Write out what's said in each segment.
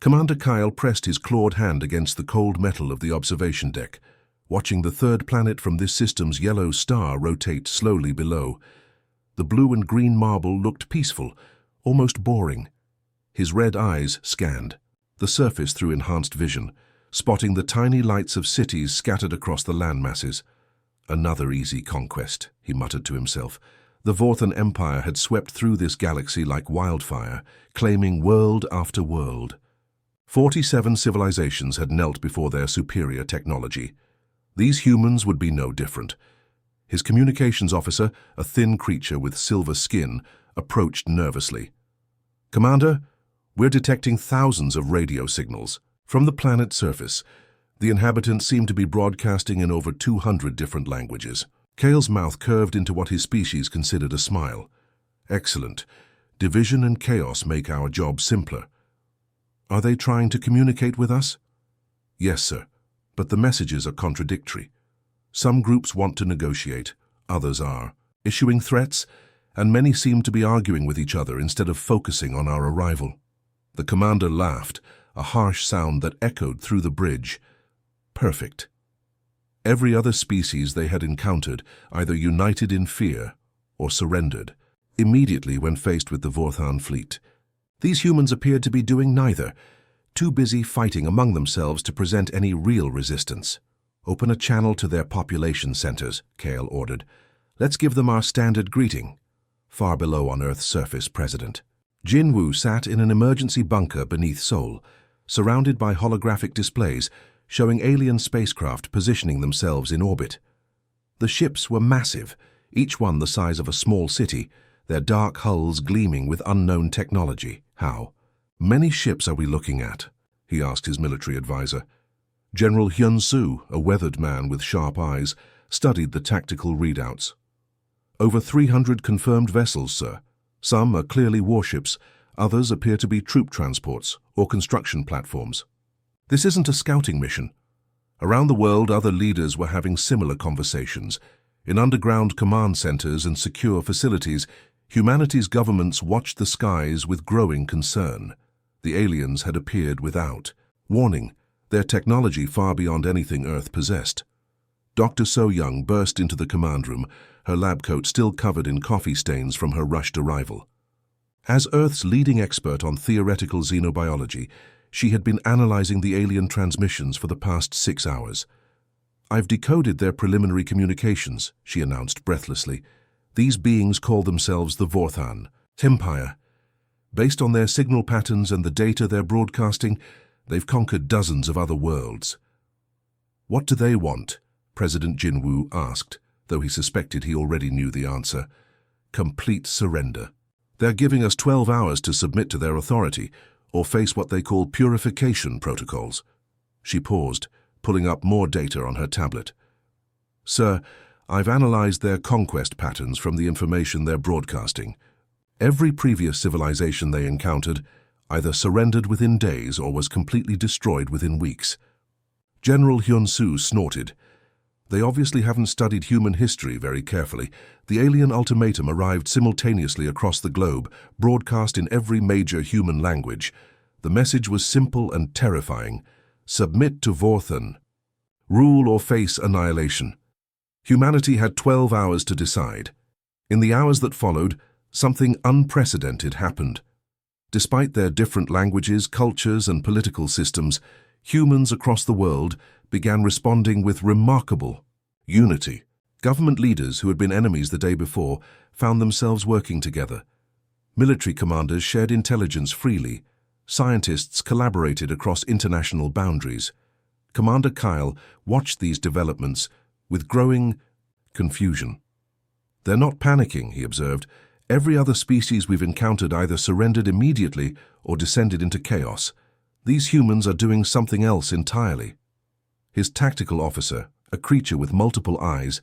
Commander Kyle pressed his clawed hand against the cold metal of the observation deck, watching the third planet from this system's yellow star rotate slowly below. The blue and green marble looked peaceful, almost boring. His red eyes scanned the surface through enhanced vision, spotting the tiny lights of cities scattered across the land masses. Another easy conquest, he muttered to himself. The Vorthan Empire had swept through this galaxy like wildfire, claiming world after world. 47 civilizations had knelt before their superior technology. These humans would be no different. His communications officer, a thin creature with silver skin, approached nervously. "Commander, we're detecting thousands of radio signals. From the planet's surface, the inhabitants seem to be broadcasting in over 200 different languages." Kale's mouth curved into what his species considered a smile. "Excellent. Division and chaos make our job simpler." "Are they trying to communicate with us?" "Yes, sir, but the messages are contradictory. Some groups want to negotiate, others are issuing threats, and many seem to be arguing with each other instead of focusing on our arrival." The commander laughed, a harsh sound that echoed through the bridge. Perfect. Every other species they had encountered either united in fear or surrendered immediately when faced with the Vorthan fleet. These humans appeared to be doing neither, too busy fighting among themselves to present any real resistance. "Open a channel to their population centers," Kale ordered. "Let's give them our standard greeting." Far below on Earth's surface, President Jinwu sat in an emergency bunker beneath Sol, surrounded by holographic displays showing alien spacecraft positioning themselves in orbit. The ships were massive, each one the size of a small city, their dark hulls gleaming with unknown technology. "How many ships are we looking at?" he asked his military advisor. General Hyun-Soo, a weathered man with sharp eyes, studied the tactical readouts. "Over 300 confirmed vessels, sir. Some are clearly warships, others appear to be troop transports or construction platforms. This isn't a scouting mission." Around the world, other leaders were having similar conversations. In underground command centers and secure facilities, humanity's governments watched the skies with growing concern. The aliens had appeared without warning, their technology far beyond anything Earth possessed. Dr. So-Young burst into the command room, her lab coat still covered in coffee stains from her rushed arrival. As Earth's leading expert on theoretical xenobiology, she had been analyzing the alien transmissions for the past 6 hours. "I've decoded their preliminary communications," she announced breathlessly. "These beings call themselves the Vorthan Empire. Based on their signal patterns and the data they're broadcasting, they've conquered dozens of other worlds." "What do they want?" President Jinwu asked, though he suspected he already knew the answer. "Complete surrender. They're giving us 12 hours to submit to their authority, or face what they call purification protocols." She paused, pulling up more data on her tablet. "Sir, I've analyzed their conquest patterns from the information they're broadcasting. Every previous civilization they encountered either surrendered within days or was completely destroyed within weeks." General Hyun-Soo snorted. "They obviously haven't studied human history very carefully. The alien ultimatum arrived simultaneously across the globe, broadcast in every major human language. The message was simple and terrifying. Submit to Vorthan. Rule or face annihilation. Humanity had 12 hours to decide. In the hours that followed, something unprecedented happened. Despite their different languages, cultures, and political systems, humans across the world began responding with remarkable unity. Government leaders who had been enemies the day before found themselves working together. Military commanders shared intelligence freely. Scientists collaborated across international boundaries. Commander Kyle watched these developments with growing confusion. "They're not panicking," he observed. "Every other species we've encountered either surrendered immediately or descended into chaos. These humans are doing something else entirely." His tactical officer, a creature with multiple eyes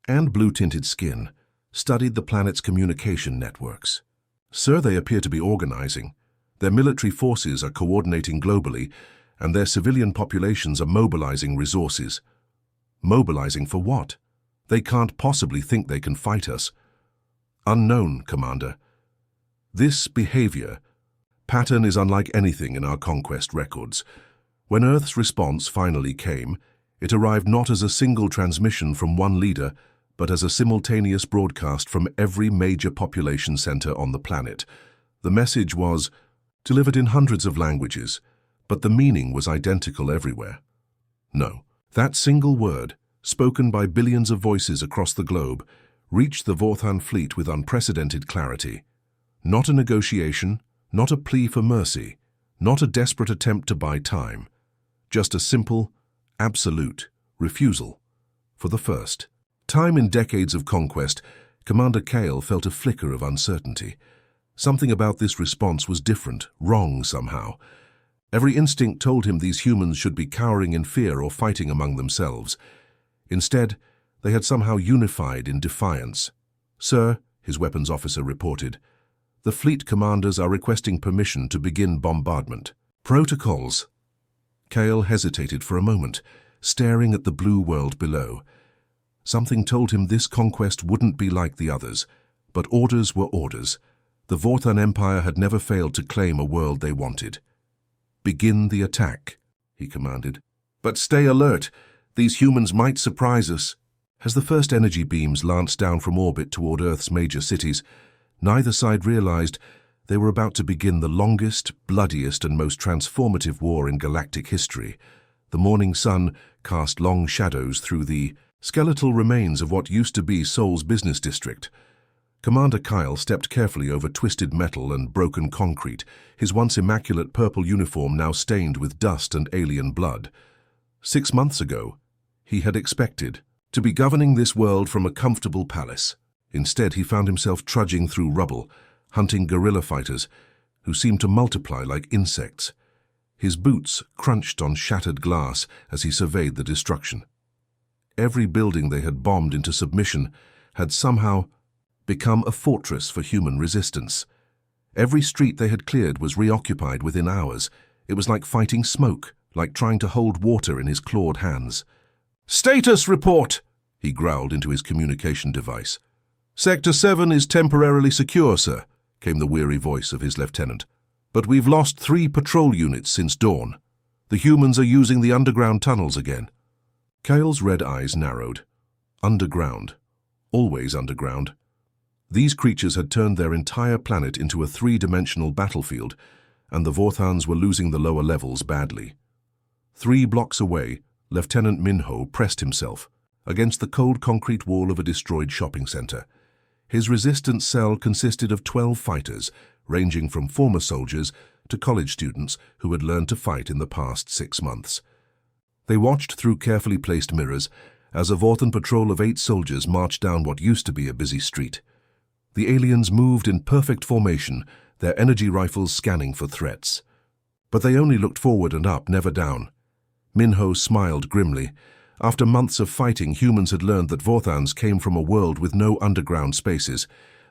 and blue-tinted skin, studied the planet's communication networks. "Sir, they appear to be organizing. Their military forces are coordinating globally, and their civilian populations are mobilizing resources." "Mobilizing for what? They can't possibly think they can fight us." "Unknown, Commander. This behavior pattern is unlike anything in our conquest records. When Earth's response finally came, it arrived not as a single transmission from one leader, but as a simultaneous broadcast from every major population center on the planet. The message was delivered in hundreds of languages, but the meaning was identical everywhere. No, that single word, spoken by billions of voices across the globe, reached the Vorthan fleet with unprecedented clarity. Not a negotiation, not a plea for mercy, not a desperate attempt to buy time. Just a simple, absolute refusal. For the first time in decades of conquest, Commander Kale felt a flicker of uncertainty. Something about this response was different, wrong somehow. Every instinct told him these humans should be cowering in fear or fighting among themselves. Instead, they had somehow unified in defiance. "Sir," his weapons officer reported, "the fleet commanders are requesting permission to begin bombardment." "Protocols." Kale hesitated for a moment, staring at the blue world below. Something told him this conquest wouldn't be like the others, but orders were orders. The Vorthan Empire had never failed to claim a world they wanted. "Begin the attack," he commanded. "But stay alert. These humans might surprise us." As the first energy beams lanced down from orbit toward Earth's major cities, neither side realized they were about to begin the longest, bloodiest, and most transformative war in galactic history. The morning sun cast long shadows through the skeletal remains of what used to be Seoul's business district. Commander Kyle stepped carefully over twisted metal and broken concrete, his once immaculate purple uniform now stained with dust and alien blood. 6 months ago, he had expected to be governing this world from a comfortable palace. Instead, he found himself trudging through rubble, hunting guerrilla fighters who seemed to multiply like insects. His boots crunched on shattered glass as he surveyed the destruction. Every building they had bombed into submission had somehow become a fortress for human resistance. Every street they had cleared was reoccupied within hours. It was like fighting smoke, like trying to hold water in his clawed hands. "Status report!" he growled into his communication device. "Sector 7 is temporarily secure, sir," came the weary voice of his lieutenant. "But we've lost 3 patrol units since dawn. The humans are using the underground tunnels again." Kale's red eyes narrowed. Underground. Always underground. These creatures had turned their entire planet into a 3-dimensional battlefield, and the Vorthans were losing the lower levels badly. 3 blocks away, Lieutenant Minho pressed himself against the cold concrete wall of a destroyed shopping center. His resistance cell consisted of 12 fighters, ranging from former soldiers to college students who had learned to fight in the past 6 months. They watched through carefully placed mirrors as a Vorthan patrol of 8 soldiers marched down what used to be a busy street. The aliens moved in perfect formation, their energy rifles scanning for threats. But they only looked forward and up, never down. Minho smiled grimly. After months of fighting, humans had learned that Vorthans came from a world with no underground spaces.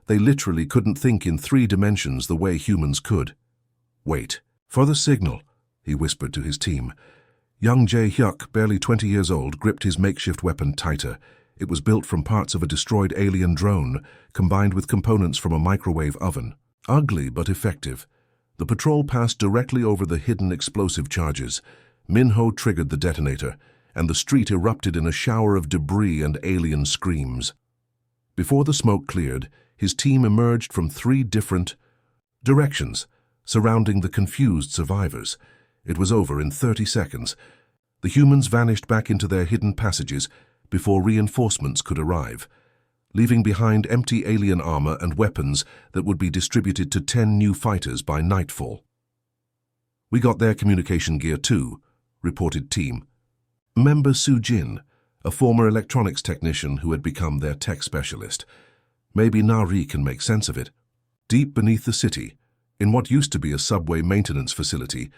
They literally couldn't think in 3 dimensions the way humans could. "Wait for the signal," he whispered to his team. Young Jae-hyuk, barely 20 years old, gripped his makeshift weapon tighter. It was built from parts of a destroyed alien drone, combined with components from a microwave oven. Ugly but effective. The patrol passed directly over the hidden explosive charges. Minho triggered the detonator, and the street erupted in a shower of debris and alien screams. Before the smoke cleared, his team emerged from 3 different directions, surrounding the confused survivors. It was over in 30 seconds. The humans vanished back into their hidden passages before reinforcements could arrive, leaving behind empty alien armor and weapons that would be distributed to 10 new fighters by nightfall. "We got their communication gear too," reported Team Member Soo-jin, a former electronics technician who had become their tech specialist. "Maybe Nari can make sense of it." Deep beneath the city, in what used to be a subway maintenance facility,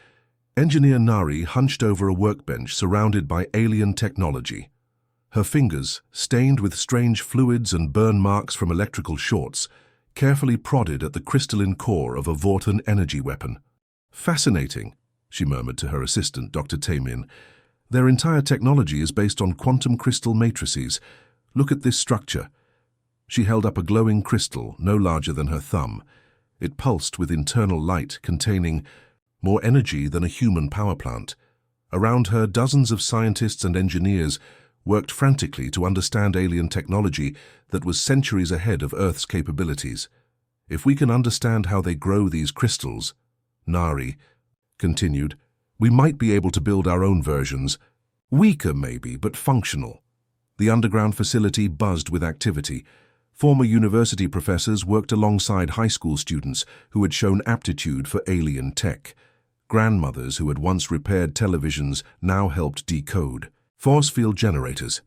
Engineer Nari hunched over a workbench surrounded by alien technology. Her fingers, stained with strange fluids and burn marks from electrical shorts, carefully prodded at the crystalline core of a Vorthan energy weapon. "Fascinating," she murmured to her assistant, Dr. Taemin. "Their entire technology is based on quantum crystal matrices. Look at this structure." She held up a glowing crystal, no larger than her thumb. It pulsed with internal light containing more energy than a human power plant. Around her, dozens of scientists and engineers worked frantically to understand alien technology that was centuries ahead of Earth's capabilities. If we can understand how they grow these crystals, Nari continued, we might be able to build our own versions. Weaker maybe, but functional. The underground facility buzzed with activity. Former university professors worked alongside high school students who had shown aptitude for alien tech. Grandmothers who had once repaired televisions now helped decode force field generators.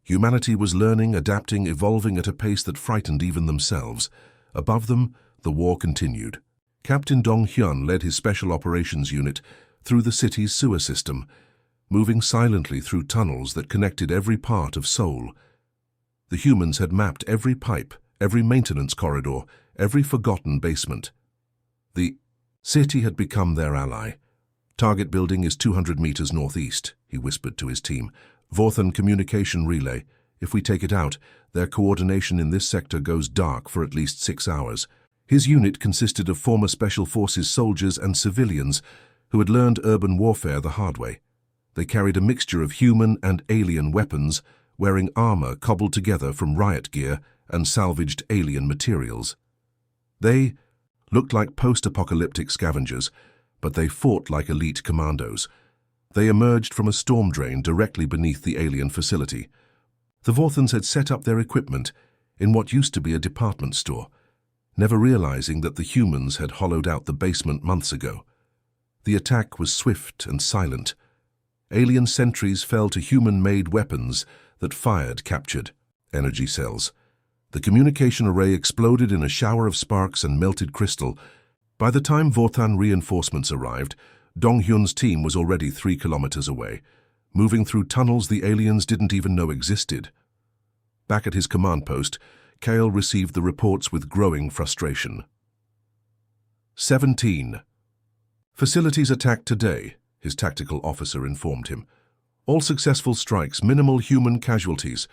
Humanity was learning, adapting, evolving at a pace that frightened even themselves. Above them, the war continued. Captain Dong Hyun led his special operations unit through the city's sewer system, moving silently through tunnels that connected every part of Seoul. The humans had mapped every pipe, every maintenance corridor, every forgotten basement. The city had become their ally. Target building is 200 meters northeast, he whispered to his team. Vorthan communication relay. If we take it out, their coordination in this sector goes dark for at least 6 hours. His unit consisted of former Special Forces soldiers and civilians who had learned urban warfare the hard way. They carried a mixture of human and alien weapons, wearing armor cobbled together from riot gear and salvaged alien materials. They looked like post-apocalyptic scavengers, but they fought like elite commandos. They emerged from a storm drain directly beneath the alien facility. The Vorthans had set up their equipment in what used to be a department store, never realizing that the humans had hollowed out the basement months ago. The attack was swift and silent. Alien sentries fell to human-made weapons that fired captured energy cells. The communication array exploded in a shower of sparks and melted crystal. By the time Vorthan reinforcements arrived, Dong Hyun's team was already 3 kilometers away, moving through tunnels the aliens didn't even know existed. Back at his command post, Kale received the reports with growing frustration. 17. Facilities attacked today, his tactical officer informed him. All successful strikes, minimal human casualties.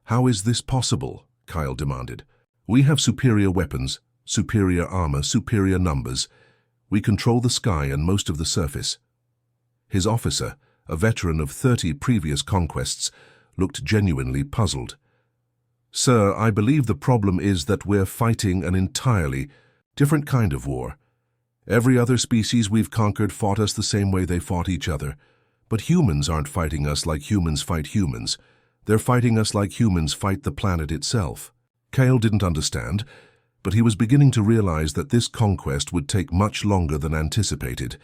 How is this possible? Kyle demanded. We have superior weapons, superior armor, superior numbers. We control the sky and most of the surface. His officer, a veteran of 30 previous conquests, looked genuinely puzzled. Sir, I believe the problem is that we're fighting an entirely different kind of war. Every other species we've conquered fought us the same way they fought each other. But humans aren't fighting us like humans fight humans. They're fighting us like humans fight the planet itself. Kale didn't understand, but he was beginning to realize that this conquest would take much longer than anticipated.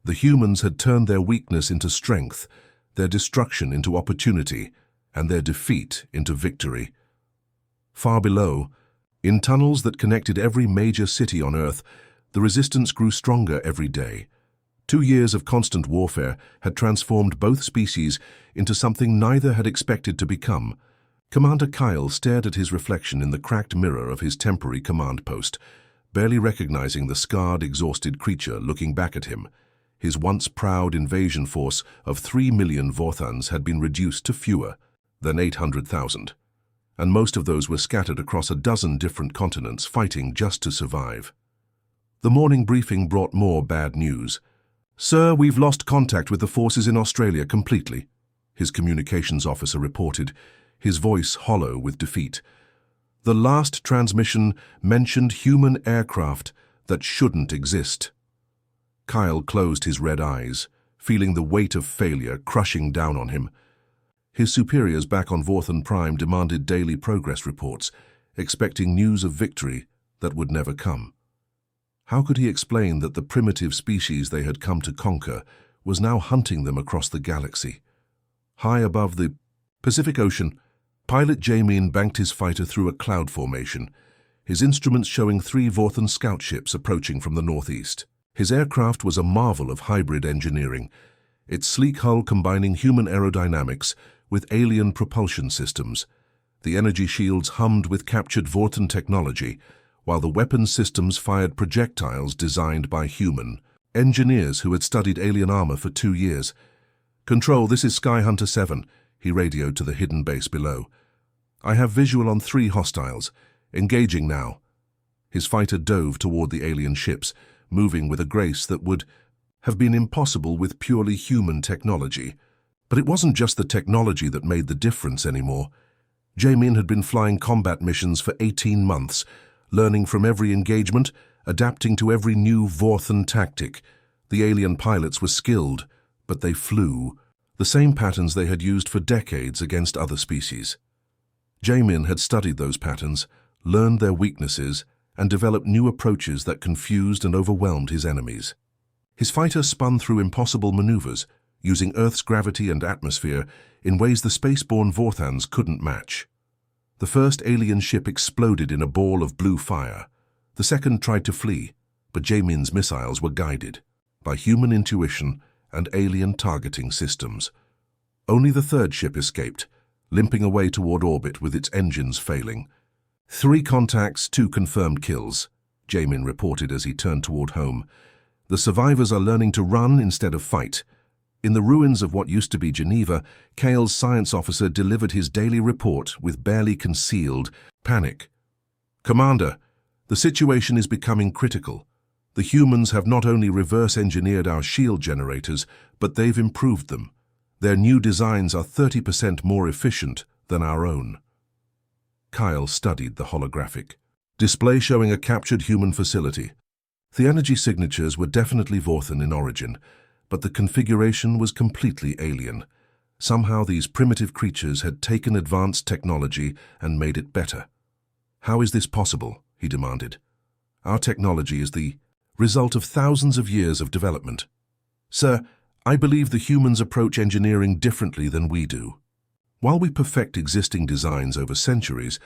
The humans had turned their weakness into strength, their destruction into opportunity, and their defeat into victory. Far below, in tunnels that connected every major city on Earth, the resistance grew stronger every day. 2 years of constant warfare had transformed both species into something neither had expected to become. Commander Kyle stared at his reflection in the cracked mirror of his temporary command post, barely recognizing the scarred, exhausted creature looking back at him. His once proud invasion force of 3 million Vorthans had been reduced to fewer than 800,000, and most of those were scattered across a dozen different continents fighting just to survive. The morning briefing brought more bad news. Sir, we've lost contact with the forces in Australia completely, his communications officer reported, his voice hollow with defeat. The last transmission mentioned human aircraft that shouldn't exist. Kyle closed his red eyes, feeling the weight of failure crushing down on him. His superiors back on Vorthan Prime demanded daily progress reports, expecting news of victory that would never come. How could he explain that the primitive species they had come to conquer was now hunting them across the galaxy? High above the Pacific Ocean, pilot Jamin banked his fighter through a cloud formation, his instruments showing 3 Vorthan scout ships approaching from the northeast. His aircraft was a marvel of hybrid engineering, its sleek hull combining human aerodynamics with alien propulsion systems. The energy shields hummed with captured Vorthan technology, while the weapons systems fired projectiles designed by human engineers who had studied alien armor for 2 years. Control, this is Skyhunter 7, he radioed to the hidden base below. I have visual on 3 hostiles. Engaging now. His fighter dove toward the alien ships, moving with a grace that would have been impossible with purely human technology. But it wasn't just the technology that made the difference anymore. Jamin had been flying combat missions for 18 months, learning from every engagement, adapting to every new Vorthan tactic. The alien pilots were skilled, but they flew the same patterns they had used for decades against other species. Jamin had studied those patterns, learned their weaknesses, and developed new approaches that confused and overwhelmed his enemies. His fighter spun through impossible maneuvers, using Earth's gravity and atmosphere in ways the spaceborne Vorthans couldn't match. The first alien ship exploded in a ball of blue fire. The second tried to flee, but Jamin's missiles were guided by human intuition and alien targeting systems. Only the third ship escaped, limping away toward orbit with its engines failing. 3 contacts, 2 confirmed kills, Jamin reported as he turned toward home. The survivors are learning to run instead of fight. In the ruins of what used to be Geneva, Kale's science officer delivered his daily report with barely concealed panic. "Commander, the situation is becoming critical. The humans have not only reverse-engineered our shield generators, but they've improved them. Their new designs are 30% more efficient than our own." Kyle studied the holographic display showing a captured human facility. The energy signatures were definitely Vorthan in origin, but the configuration was completely alien. Somehow these primitive creatures had taken advanced technology and made it better. "How is this possible?" he demanded. "Our technology is the result of thousands of years of development. Sir, I believe the humans approach engineering differently than we do. While we perfect existing designs over centuries,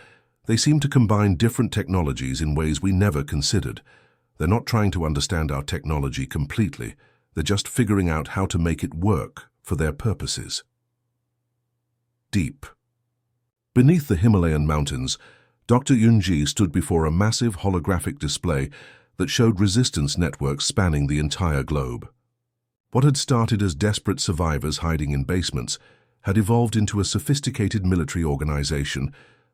they seem to combine different technologies in ways we never considered. They're not trying to understand our technology completely. They're just figuring out how to make it work for their purposes." Deep. Beneath the Himalayan mountains, Dr. Yunji stood before a massive holographic display that showed resistance networks spanning the entire globe. What had started as desperate survivors hiding in basements had evolved into a sophisticated military organization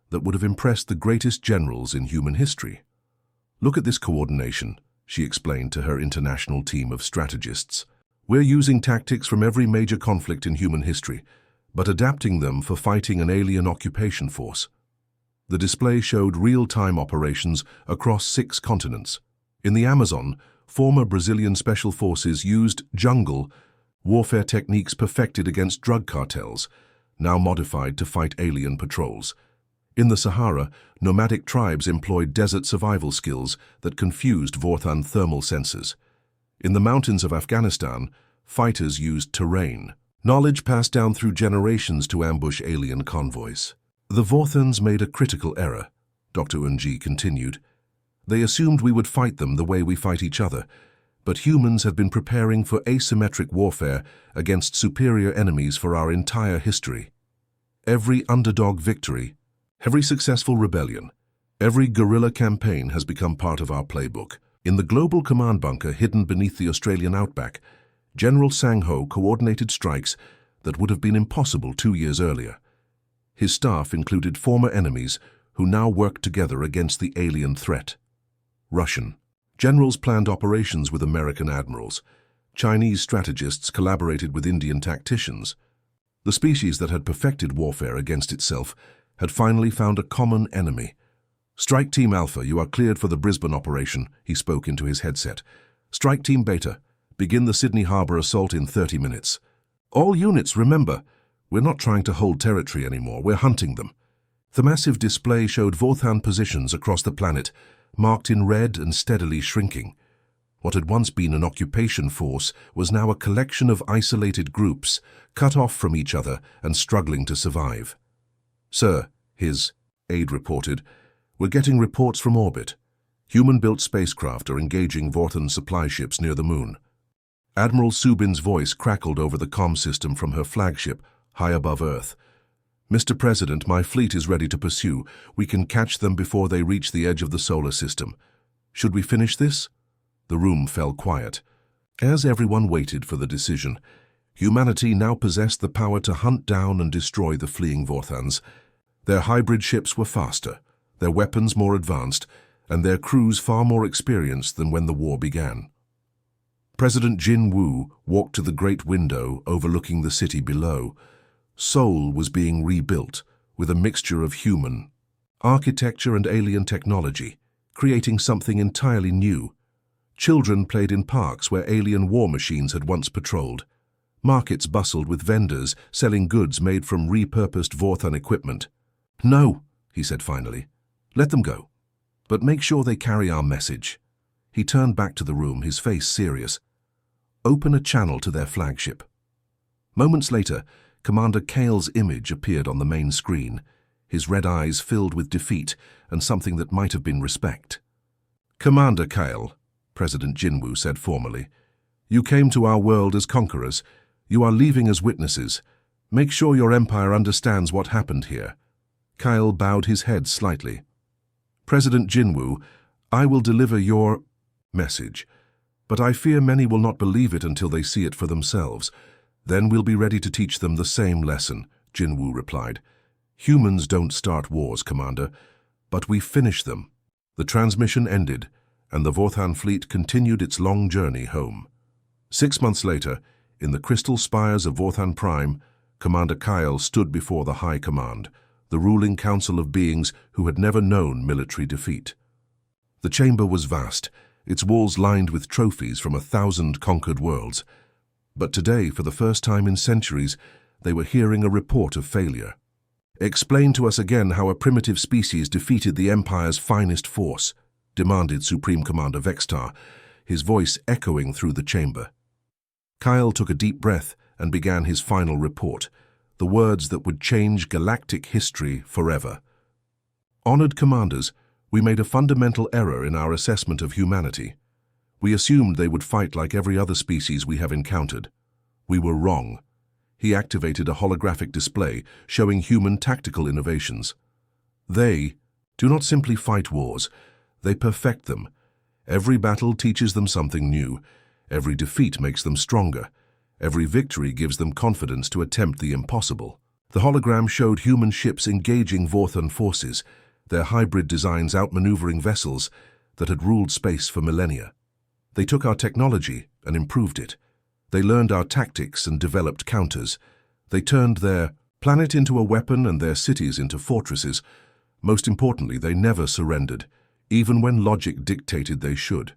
that would have impressed the greatest generals in human history. "Look at this coordination," she explained to her international team of strategists. "We're using tactics from every major conflict in human history, but adapting them for fighting an alien occupation force." The display showed real-time operations across 6 continents. In the Amazon, former Brazilian special forces used jungle warfare techniques perfected against drug cartels, now modified to fight alien patrols. In the Sahara, nomadic tribes employed desert survival skills that confused Vorthan thermal sensors. In the mountains of Afghanistan, fighters used terrain, knowledge passed down through generations to ambush alien convoys. "The Vorthans made a critical error," Dr. Unji continued. "They assumed we would fight them the way we fight each other, but humans have been preparing for asymmetric warfare against superior enemies for our entire history. Every underdog victory, every successful rebellion, every guerrilla campaign has become part of our playbook." In the global command bunker hidden beneath the Australian outback, General Sang-ho coordinated strikes that would have been impossible 2 years earlier. His staff included former enemies who now worked together against the alien threat. Russian generals planned operations with American admirals. Chinese strategists collaborated with Indian tacticians. The species that had perfected warfare against itself had finally found a common enemy. "Strike Team Alpha, you are cleared for the Brisbane operation," he spoke into his headset. "Strike Team Beta, begin the Sydney Harbour assault in 30 minutes. All units, remember, we're not trying to hold territory anymore, we're hunting them." The massive display showed Vorthan positions across the planet, marked in red and steadily shrinking. What had once been an occupation force was now a collection of isolated groups, cut off from each other and struggling to survive. "Sir," his aide reported, "we're getting reports from orbit. Human-built spacecraft are engaging Vorthan supply ships near the moon." Admiral Subin's voice crackled over the comm system from her flagship, high above Earth. "Mr. President, my fleet is ready to pursue. We can catch them before they reach the edge of the solar system. Should we finish this?" The room fell quiet. As everyone waited for the decision, humanity now possessed the power to hunt down and destroy the fleeing Vorthans. Their hybrid ships were faster, their weapons more advanced, and their crews far more experienced than when the war began. President Jin Woo walked to the great window overlooking the city below. Seoul was being rebuilt with a mixture of human architecture and alien technology, creating something entirely new. Children played in parks where alien war machines had once patrolled. Markets bustled with vendors selling goods made from repurposed Vorthon equipment. "No," he said finally. "Let them go. But make sure they carry our message." He turned back to the room, his face serious. "Open a channel to their flagship." Moments later, Commander Kale's image appeared on the main screen, his red eyes filled with defeat and something that might have been respect. "Commander Kale," President Jinwoo said formally, "you came to our world as conquerors. You are leaving as witnesses. Make sure your empire understands what happened here." Kyle bowed his head slightly. "President Jinwoo, I will deliver your message, but I fear many will not believe it until they see it for themselves. Then we'll be ready to teach them the same lesson," Jinwoo replied. "Humans don't start wars, Commander, but we finish them." The transmission ended, and the Vorthan fleet continued its long journey home. 6 months later, in the crystal spires of Vorthan Prime, Commander Kyle stood before the High Command, the ruling council of beings who had never known military defeat. The chamber was vast, its walls lined with trophies from 1,000 conquered worlds. But today, for the first time in centuries, they were hearing a report of failure. "Explain to us again how a primitive species defeated the Empire's finest force," demanded Supreme Commander Vextar, his voice echoing through the chamber. Kyle took a deep breath and began his final report, the words that would change galactic history forever. "Honored commanders, we made a fundamental error in our assessment of humanity. We assumed they would fight like every other species we have encountered. We were wrong." He activated a holographic display showing human tactical innovations. "They do not simply fight wars, they perfect them. Every battle teaches them something new. Every defeat makes them stronger. Every victory gives them confidence to attempt the impossible." The hologram showed human ships engaging Vorthan forces, their hybrid designs outmaneuvering vessels that had ruled space for millennia. "They took our technology and improved it. They learned our tactics and developed counters. They turned their planet into a weapon and their cities into fortresses. Most importantly, they never surrendered, even when logic dictated they should."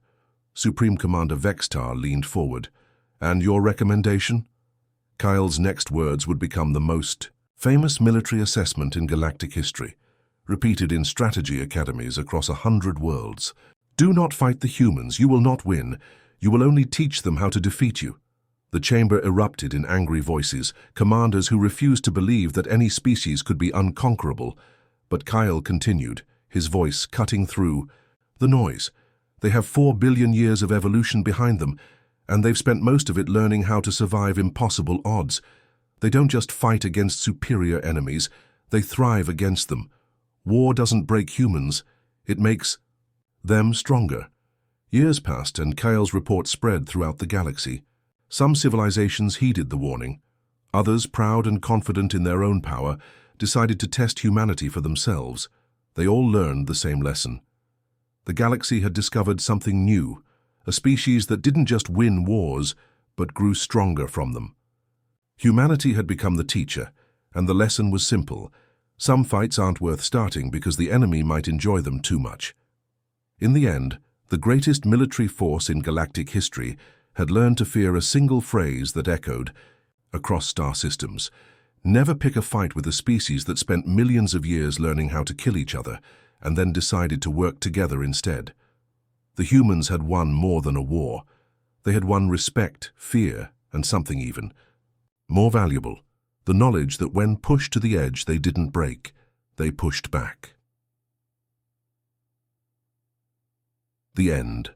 Supreme Commander Vextar leaned forward. "And your recommendation?" Kyle's next words would become the most famous military assessment in galactic history, repeated in strategy academies across 100 worlds. "Do not fight the humans. You will not win. You will only teach them how to defeat you." The chamber erupted in angry voices, commanders who refused to believe that any species could be unconquerable. But Kyle continued, his voice cutting through the noise. "They have 4 billion years of evolution behind them, and they've spent most of it learning how to survive impossible odds. They don't just fight against superior enemies, they thrive against them. War doesn't break humans, it makes them stronger." Years passed and Kyle's report spread throughout the galaxy. Some civilizations heeded the warning. Others, proud and confident in their own power, decided to test humanity for themselves. They all learned the same lesson. The galaxy had discovered something new, a species that didn't just win wars, but grew stronger from them. Humanity had become the teacher, and the lesson was simple. Some fights aren't worth starting because the enemy might enjoy them too much. In the end, the greatest military force in galactic history had learned to fear a single phrase that echoed across star systems. Never pick a fight with a species that spent millions of years learning how to kill each other and then decided to work together instead. The humans had won more than a war. They had won respect, fear, and something even more valuable, the knowledge that when pushed to the edge they didn't break, they pushed back. The end.